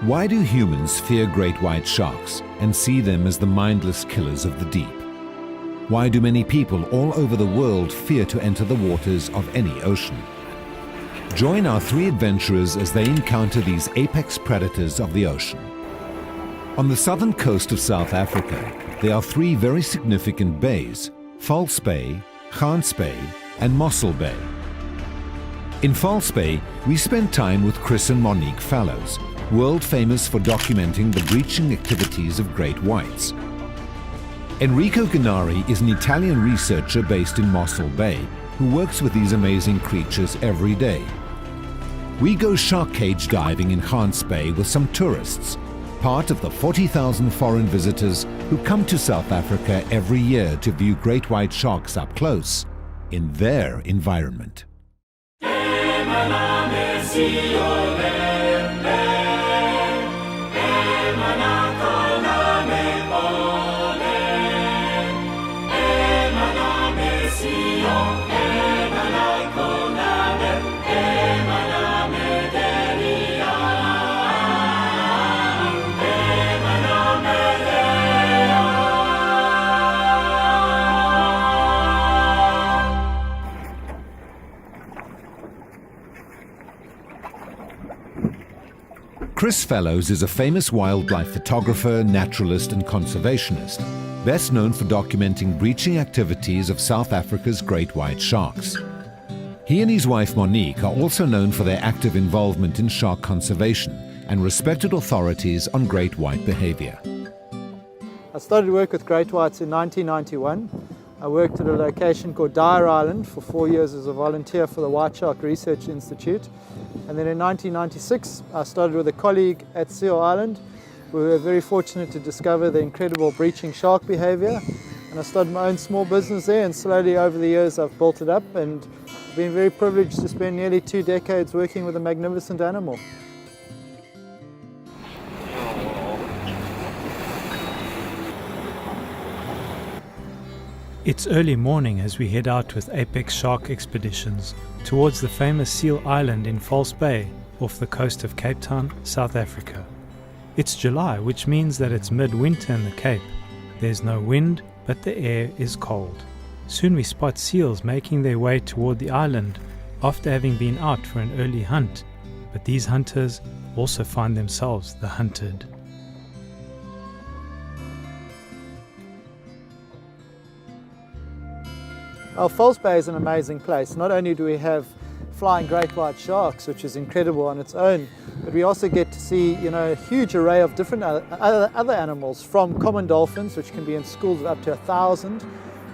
Why do humans fear great white sharks and see them as the mindless killers of the deep? Why do many people all over the world fear to enter the waters of any ocean? Join our 3 adventurers as they encounter these apex predators of the ocean. On the southern coast of South Africa, there are 3 very significant bays: False Bay, Gans Bay, and Mossel Bay. In False Bay, we spent time with Chris and Monique Fallows, world famous for documenting the breaching activities of great whites. Enrico Gennari is an Italian researcher based in Mossel Bay who works with these amazing creatures every day. We go shark cage diving in Gans Bay with some tourists, part of the 40,000 foreign visitors who come to South Africa every year to view great white sharks up close in their environment. Chris Fallows is a famous wildlife photographer, naturalist and conservationist, best known for documenting breaching activities of South Africa's great white sharks. He and his wife Monique are also known for their active involvement in shark conservation and respected authorities on great white behavior. I started work with great whites in 1991. I worked at a location called Dyer Island for 4 years as a volunteer for the White Shark Research Institute. And then in 1996, I started with a colleague at Seal Island. We were very fortunate to discover the incredible breaching shark behavior. And I started my own small business there, and slowly over the years I've built it up and been very privileged to spend nearly 2 decades working with a magnificent animal. It's early morning as we head out with Apex Shark Expeditions towards the famous Seal Island in False Bay off the coast of Cape Town, South Africa. It's July, which means that it's midwinter in the Cape. There's no wind, but the air is cold. Soon we spot seals making their way toward the island after having been out for an early hunt, but these hunters also find themselves the hunted. Well, False Bay is an amazing place. Not only do we have flying great white sharks, which is incredible on its own, but we also get to see, a huge array of different other animals, from common dolphins, which can be in schools of up to 1,000,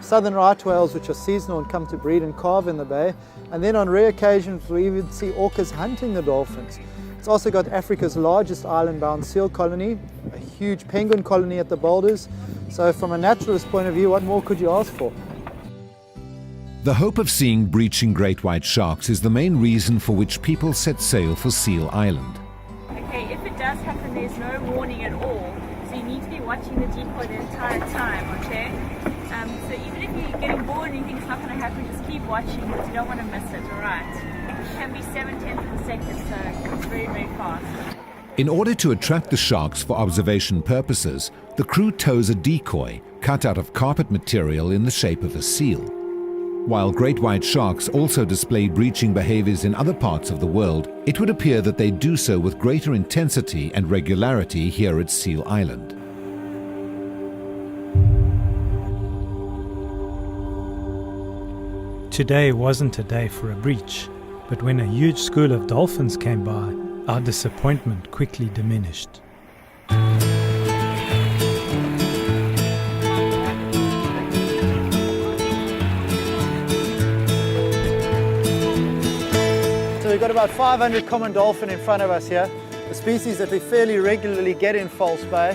southern right whales, which are seasonal and come to breed and calve in the bay, and then on rare occasions we even see orcas hunting the dolphins. It's also got Africa's largest island-bound seal colony, a huge penguin colony at the boulders. So from a naturalist point of view, what more could you ask for? The hope of seeing breaching great white sharks is the main reason for which people set sail for Seal Island. Okay, if it does happen, there's no warning at all, so you need to be watching the decoy the entire time, okay? So even if you're getting bored and you think it's not going to happen, just keep watching because you don't want to miss it, alright? It can be 0.7 of a second, so it's very, very fast. In order to attract the sharks for observation purposes, the crew tows a decoy cut out of carpet material in the shape of a seal. While great white sharks also display breaching behaviors in other parts of the world, it would appear that they do so with greater intensity and regularity here at Seal Island. Today wasn't a day for a breach, but when a huge school of dolphins came by, our disappointment quickly diminished. So we've got about 500 common dolphin in front of us here, a species that we fairly regularly get in False Bay.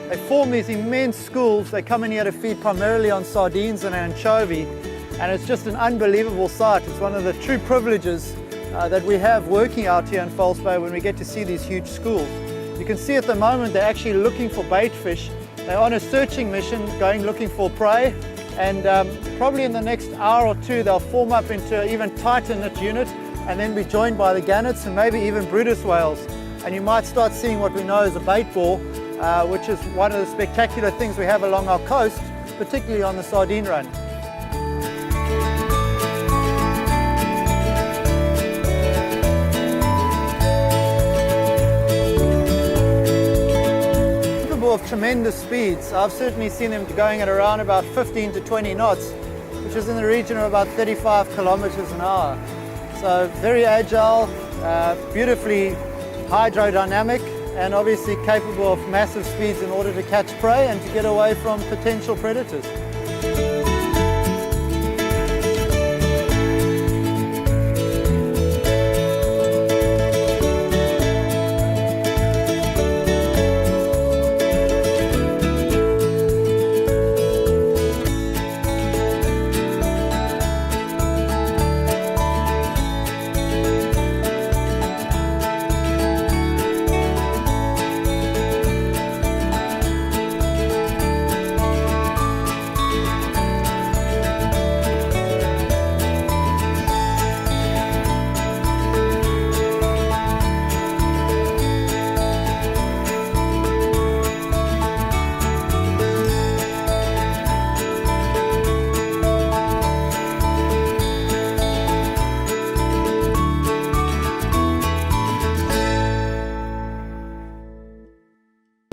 They form these immense schools. They come in here to feed primarily on sardines and anchovy, and it's just an unbelievable sight. It's one of the true privileges that we have working out here in False Bay when we get to see these huge schools. You can see at the moment they're actually looking for bait fish. They're on a searching mission, going looking for prey, and probably in the next hour or two they'll form up into an even tighter knit unit and then be joined by the gannets and maybe even Brutus whales. and you might start seeing what we know as a bait ball, which is one of the spectacular things we have along our coast, particularly on the sardine run. Of tremendous speeds. I've certainly seen them going at around about 15 to 20 knots, which is in the region of about 35 kilometers an hour. So very agile, beautifully hydrodynamic, and obviously capable of massive speeds in order to catch prey and to get away from potential predators.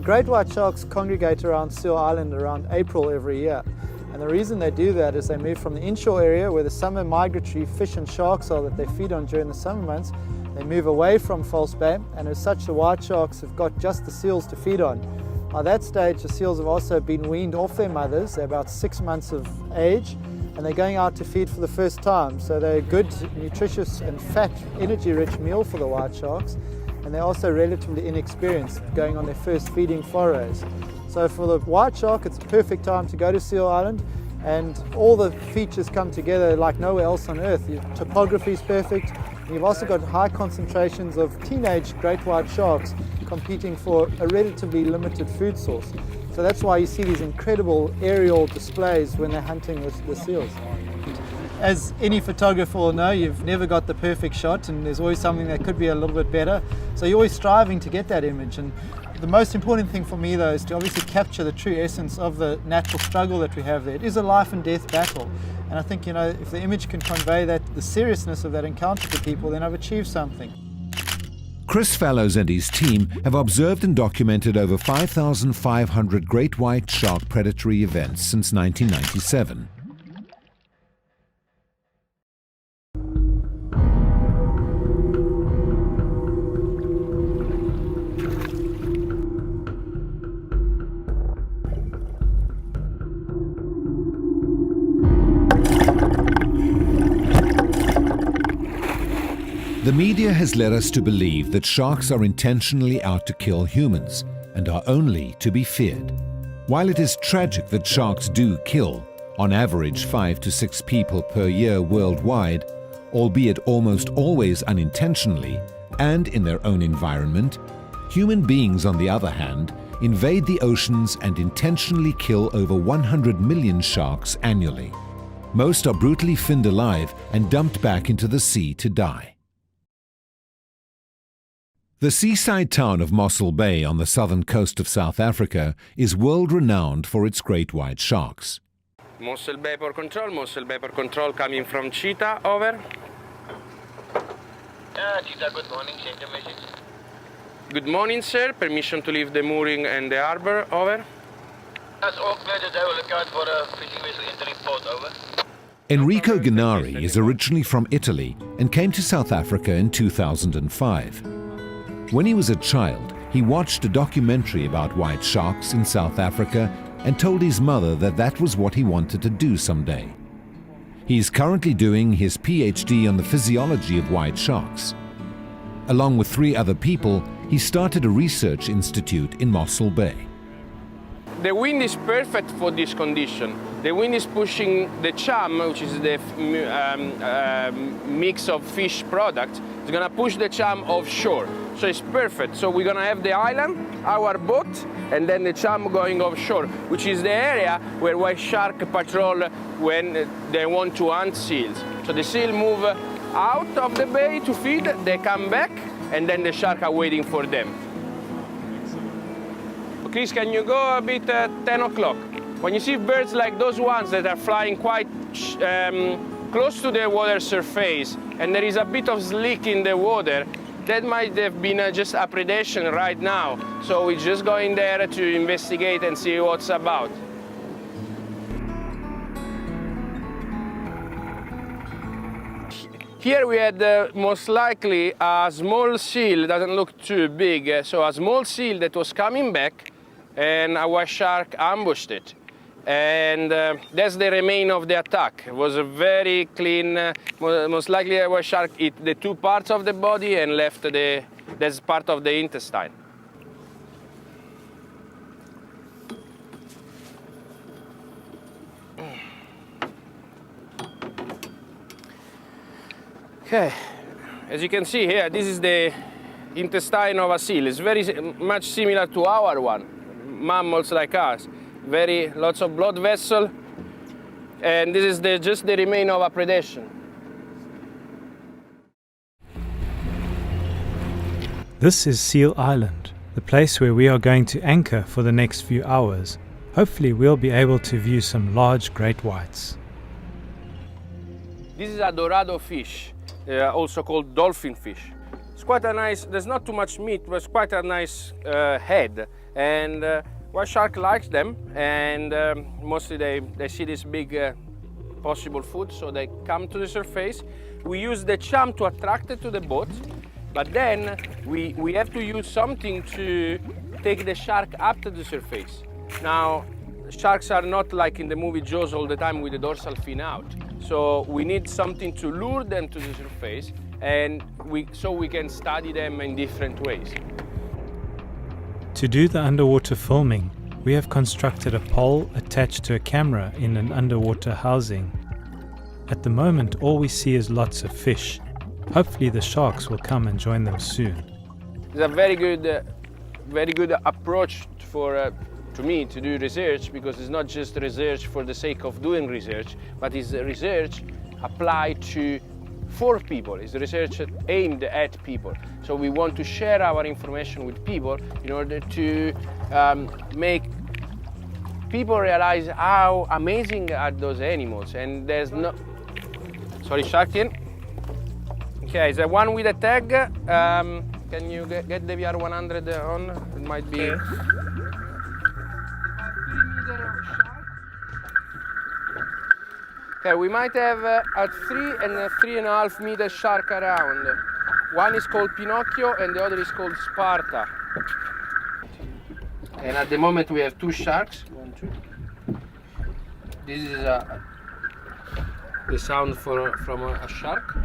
Great white sharks congregate around Seal Island around April every year. And the reason they do that is they move from the inshore area where the summer migratory fish and sharks are that they feed on during the summer months. They move away from False Bay, and as such the white sharks have got just the seals to feed on. By that stage the seals have also been weaned off their mothers. They're about 6 months of age and they're going out to feed for the first time. So they're a good, nutritious and fat, energy-rich meal for the white sharks. And they're also relatively inexperienced, going on their first feeding forays. So for the white shark, it's a perfect time to go to Seal Island, and all the features come together like nowhere else on earth. Your topography is perfect. You've also got high concentrations of teenage great white sharks competing for a relatively limited food source. So that's why you see these incredible aerial displays when they're hunting the seals. As any photographer will know, you've never got the perfect shot, and there's always something that could be a little bit better. So you're always striving to get that image. And the most important thing for me though is to obviously capture the true essence of the natural struggle that we have there. It is a life and death battle. And I think, you know, if the image can convey that, the seriousness of that encounter to people, then I've achieved something. Chris Fallows and his team have observed and documented over 5,500 great white shark predatory events since 1997. The media has led us to believe that sharks are intentionally out to kill humans and are only to be feared. While it is tragic that sharks do kill, on average 5 to 6 people per year worldwide, albeit almost always unintentionally and in their own environment, human beings, on the other hand, invade the oceans and intentionally kill over 100 million sharks annually. Most are brutally finned alive and dumped back into the sea to die. The seaside town of Mossel Bay on the southern coast of South Africa is world-renowned for its great white sharks. Mossel Bay for control coming from Cheetah, over. Cheetah, good morning, send your message. Good morning, sir. Permission to leave the mooring and the harbor, over. That's all clear today. We'll look out for a fishing vessel entering port, over. Enrico Gennari is originally from Italy and came to South Africa in 2005. When he was a child, he watched a documentary about white sharks in South Africa and told his mother that that was what he wanted to do someday. He is currently doing his PhD on the physiology of white sharks. Along with 3 other people, he started a research institute in Mossel Bay. The wind is perfect for this condition. The wind is pushing the chum, which is the mix of fish products. It's gonna push the chum offshore. So it's perfect. So we're gonna have the island, our boat, and then the chum going offshore, which is the area where white shark patrol when they want to hunt seals. So the seal move out of the bay to feed, they come back, and then the shark are waiting for them. Chris, can you go a bit at 10 o'clock? When you see birds like those ones that are flying quite close to the water surface, and there is a bit of slick in the water, that might have been just a predation right now. So we're just going there to investigate and see what's about. Here we had most likely a small seal, doesn't look too big, so a small seal that was coming back, and our shark ambushed it. And that's the remain of the attack. It was a very clean, most likely our shark ate the two parts of the body and left that's part of the intestine. Okay, as you can see here, this is the intestine of a seal. It's very much similar to our one, mammals like us. Lots of blood vessel, and this is just the remain of a predation. This is Seal Island, the place where we are going to anchor for the next few hours. Hopefully we'll be able to view some large great whites. This is a dorado fish, also called dolphin fish. It's quite a nice, there's not too much meat, but it's quite a nice head. And white shark likes them, and mostly they see this big possible food, so they come to the surface. We use the charm to attract it to the boat, but then we have to use something to take the shark up to the surface. Now, sharks are not like in the movie Jaws all the time with the dorsal fin out, so we need something to lure them to the surface, and so we can study them in different ways. To do the underwater filming, we have constructed a pole attached to a camera in an underwater housing. At the moment, all we see is lots of fish. Hopefully the sharks will come and join them soon. It's a very good approach to me to do research, because it's not just research for the sake of doing research, but it's research applied for people. It's research aimed at people. So we want to share our information with people in order to make people realize how amazing are those animals. And there's no... Sorry, Sharkin. Okay, the one with a tag. Can you get the VR100 on? It might be... Okay, we might have a 3 and a 3.5 meter shark around. One is called Pinocchio and the other is called Sparta. And at the moment we have 2 sharks. 1, 2. This is the sound from a shark.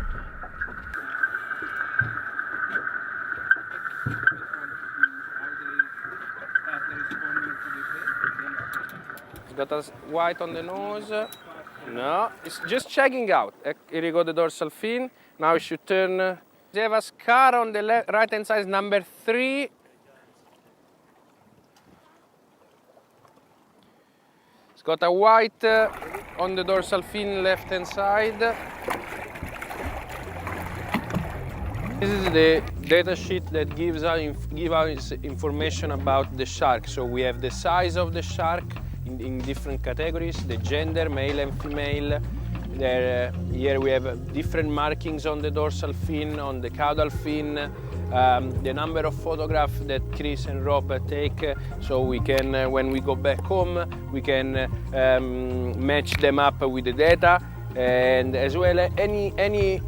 It's got a white on the nose. No, it's just checking out. Here you go, the dorsal fin. Now you should turn. They have a scar on the right hand side, number 3. It's got a white on the dorsal fin, left hand side. This is the data sheet that gives us information about the shark. So we have the size of the shark in different categories, the gender, male and female. Here we have different markings on the dorsal fin, on the caudal fin, the number of photographs that Chris and Rob take, so we can, when we go back home, we can match them up with the data, and as well any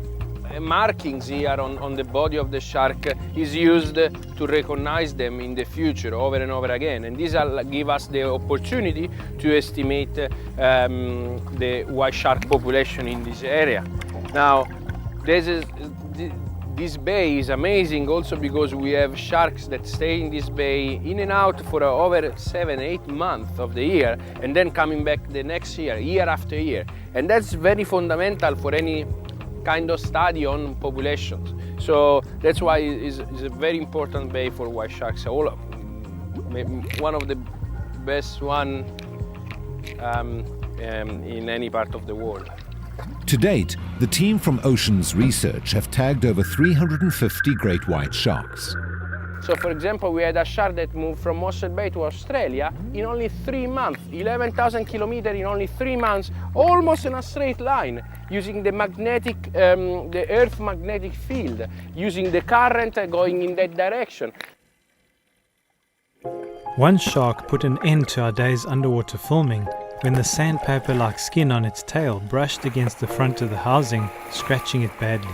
markings here on the body of the shark is used to recognize them in the future over and over again, and these give us the opportunity to estimate the white shark population in this area. Now this bay is amazing also because we have sharks that stay in this bay in and out for over 7-8 months of the year, and then coming back the next year after year, and that's very fundamental for any kind of study on populations. So that's why it's a very important bay for white sharks. One of the best one in any part of the world. To date, the team from Oceans Research have tagged over 350 great white sharks. So for example, we had a shark that moved from Morsel Bay to Australia in only 3 months, 11,000 kilometers in only 3 months, almost in a straight line, using the the Earth magnetic field, using the current going in that direction. One shark put an end to our day's underwater filming when the sandpaper-like skin on its tail brushed against the front of the housing, scratching it badly.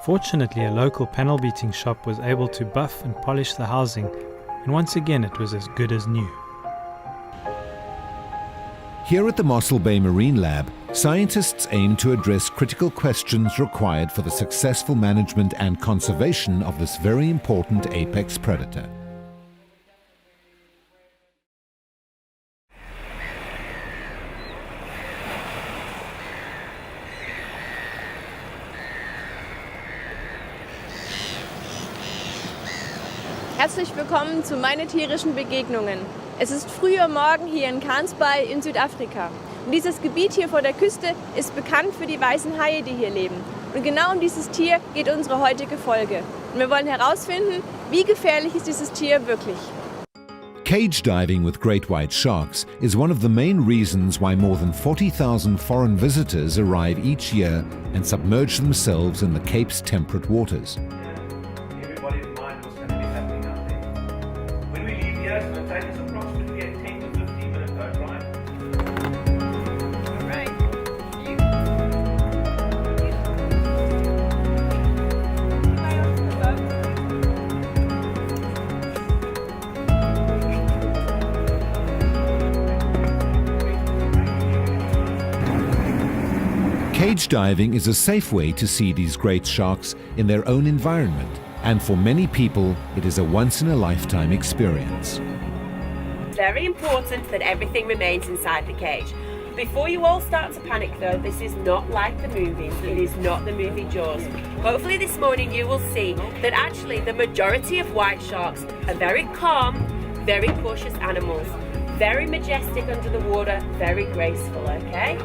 Fortunately, a local panel beating shop was able to buff and polish the housing, and once again it was as good as new. Here at the Mossel Bay Marine Lab, scientists aim to address critical questions required for the successful management and conservation of this very important apex predator. Herzlich willkommen zu Meine tierischen Begegnungen. Es ist früher Morgen hier in Camps Bay in Südafrika. Und dieses Gebiet hier vor der Küste ist bekannt für die weißen Haie, die hier leben. Und genau um dieses Tier geht unsere heutige Folge. Und wir wollen herausfinden, wie gefährlich ist dieses Tier wirklich. Cage diving with great white sharks is one of the main reasons why more than 40,000 foreign visitors arrive each year and submerge themselves in the Cape's temperate waters. Everybody's mind was going to be happening out there. When we leave here, it's going to take us approximately a 10 to 15 minute boat ride. All right. Cage diving is a safe way to see these great sharks in their own environment, and for many people, it is a once-in-a-lifetime experience. Very important that everything remains inside the cage. Before you all start to panic though, this is not like the movies, it is not the movie Jaws. Hopefully this morning you will see that actually the majority of white sharks are very calm, very cautious animals, very majestic under the water, very graceful, okay?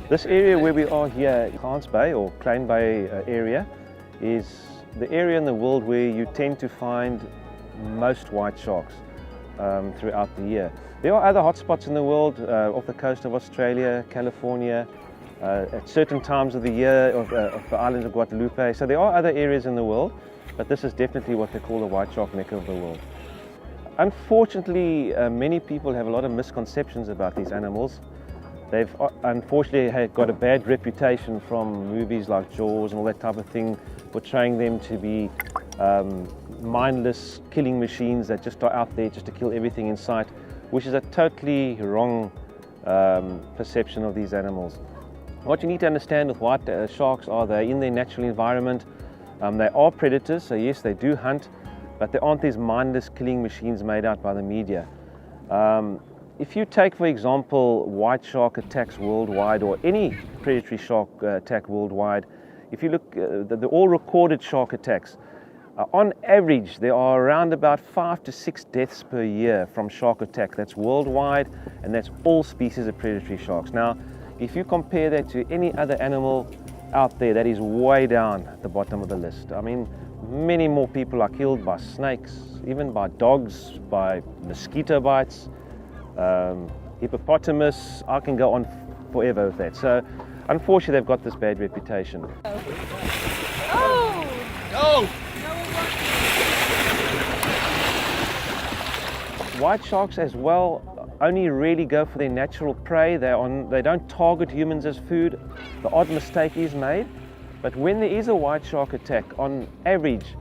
This area where we are here, Camps Bay or Klein Bay area, is the area in the world where you tend to find most white sharks throughout the year. There are other hotspots in the world off the coast of Australia, California, at certain times of the year of the islands of Guadalupe. So there are other areas in the world, but this is definitely what they call the white shark mecca of the world. Unfortunately, many people have a lot of misconceptions about these animals. They've unfortunately got a bad reputation from movies like Jaws and all that type of thing, portraying them to be mindless killing machines that just are out there just to kill everything in sight, which is a totally wrong perception of these animals. What you need to understand with white sharks are they're in their natural environment. They are predators, so yes, they do hunt, but they aren't these mindless killing machines made out by the media. If you take, for example, white shark attacks worldwide, or any predatory shark attack worldwide, if you look at the all recorded shark attacks, on average there are around about 5 to 6 deaths per year from shark attack. That's worldwide, and that's all species of predatory sharks. Now, if you compare that to any other animal out there, that is way down at the bottom of the list. I mean, many more people are killed by snakes, even by dogs, by mosquito bites, hippopotamus. I can go on forever with that. So unfortunately they've got this bad reputation. Oh! No! White sharks as well only really go for their natural prey. They don't target humans as food. The odd mistake is made, but when there is a white shark attack, on average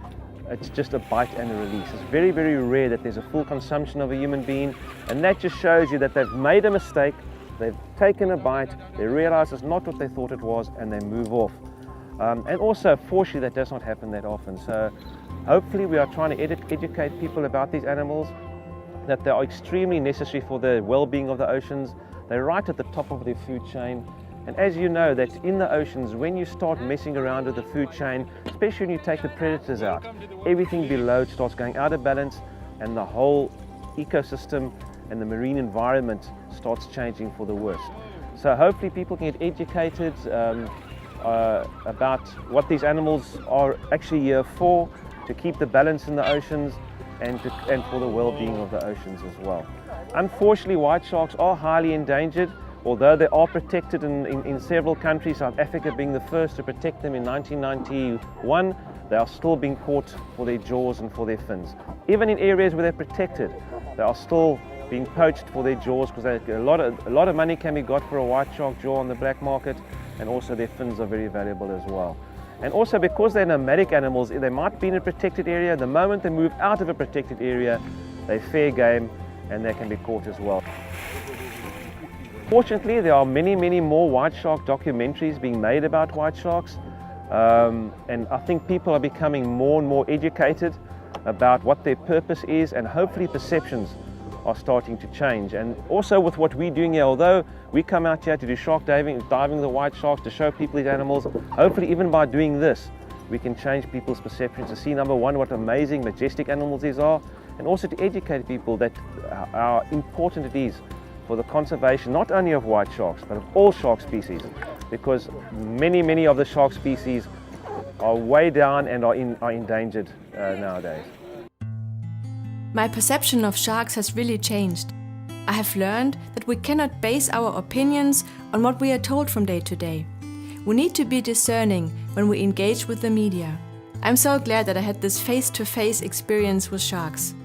it's just a bite and a release. It's very, very rare that there's a full consumption of a human being, and that just shows you that they've made a mistake, they've taken a bite, they realize it's not what they thought it was, and they move off. And also, fortunately, that does not happen that often. So Hopefully we are trying to educate people about these animals, that they are extremely necessary for the well-being of the oceans. They're right at the top of their food chain. And as you know, that in the oceans, when you start messing around with the food chain, especially when you take the predators out, everything below starts going out of balance, and the whole ecosystem and the marine environment starts changing for the worst. So hopefully people can get educated about what these animals are actually here for, to keep the balance in the oceans and for the well-being of the oceans as well. Unfortunately, white sharks are highly endangered, although they are protected in several countries, South Africa being the first to protect them in 1991. They are still being caught for their jaws and for their fins. Even in areas where they're protected, they are still being poached for their jaws, because a lot of money can be got for a white shark jaw on the black market, and also their fins are very valuable as well. And also because they're nomadic animals, they might be in a protected area. The moment they move out of a protected area, they're fair game and they can be caught as well. Fortunately, there are many more white shark documentaries being made about white sharks. And I think people are becoming more and more educated about what their purpose is, and hopefully perceptions are starting to change. And also with what we're doing here, although we come out here to do shark diving the white sharks, to show people these animals, hopefully even by doing this, we can change people's perceptions to see, number one, what amazing, majestic animals these are, and also to educate people that how important it is for the conservation not only of white sharks, but of all shark species, because many of the shark species are way down and are endangered nowadays. My perception of sharks has really changed. I have learned that we cannot base our opinions on what we are told from day to day. We need to be discerning when we engage with the media. I'm so glad that I had this face-to-face experience with sharks.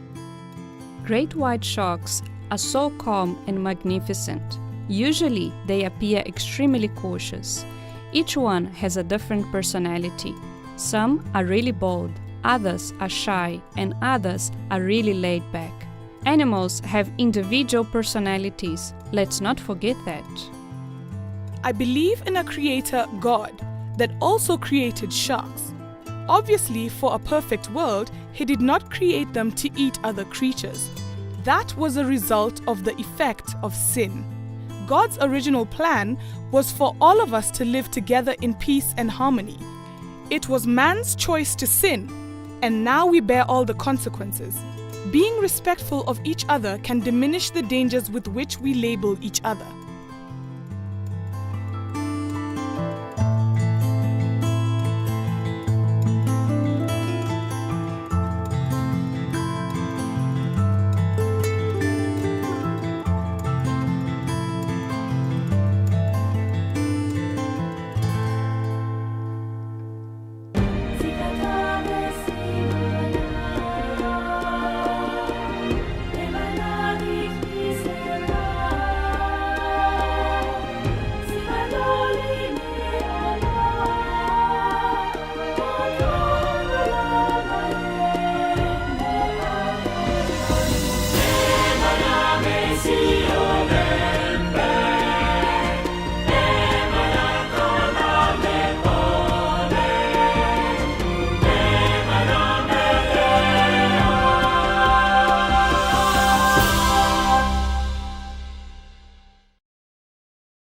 Great white sharks are so calm and magnificent. Usually they appear extremely cautious. Each one has a different personality. Some are really bold, others are shy, and others are really laid back. Animals have individual personalities. Let's not forget that. I believe in a creator, God, that also created sharks. Obviously, for a perfect world, He did not create them to eat other creatures. That was a result of the effect of sin. God's original plan was for all of us to live together in peace and harmony. It was man's choice to sin, and now we bear all the consequences. Being respectful of each other can diminish the dangers with which we label each other.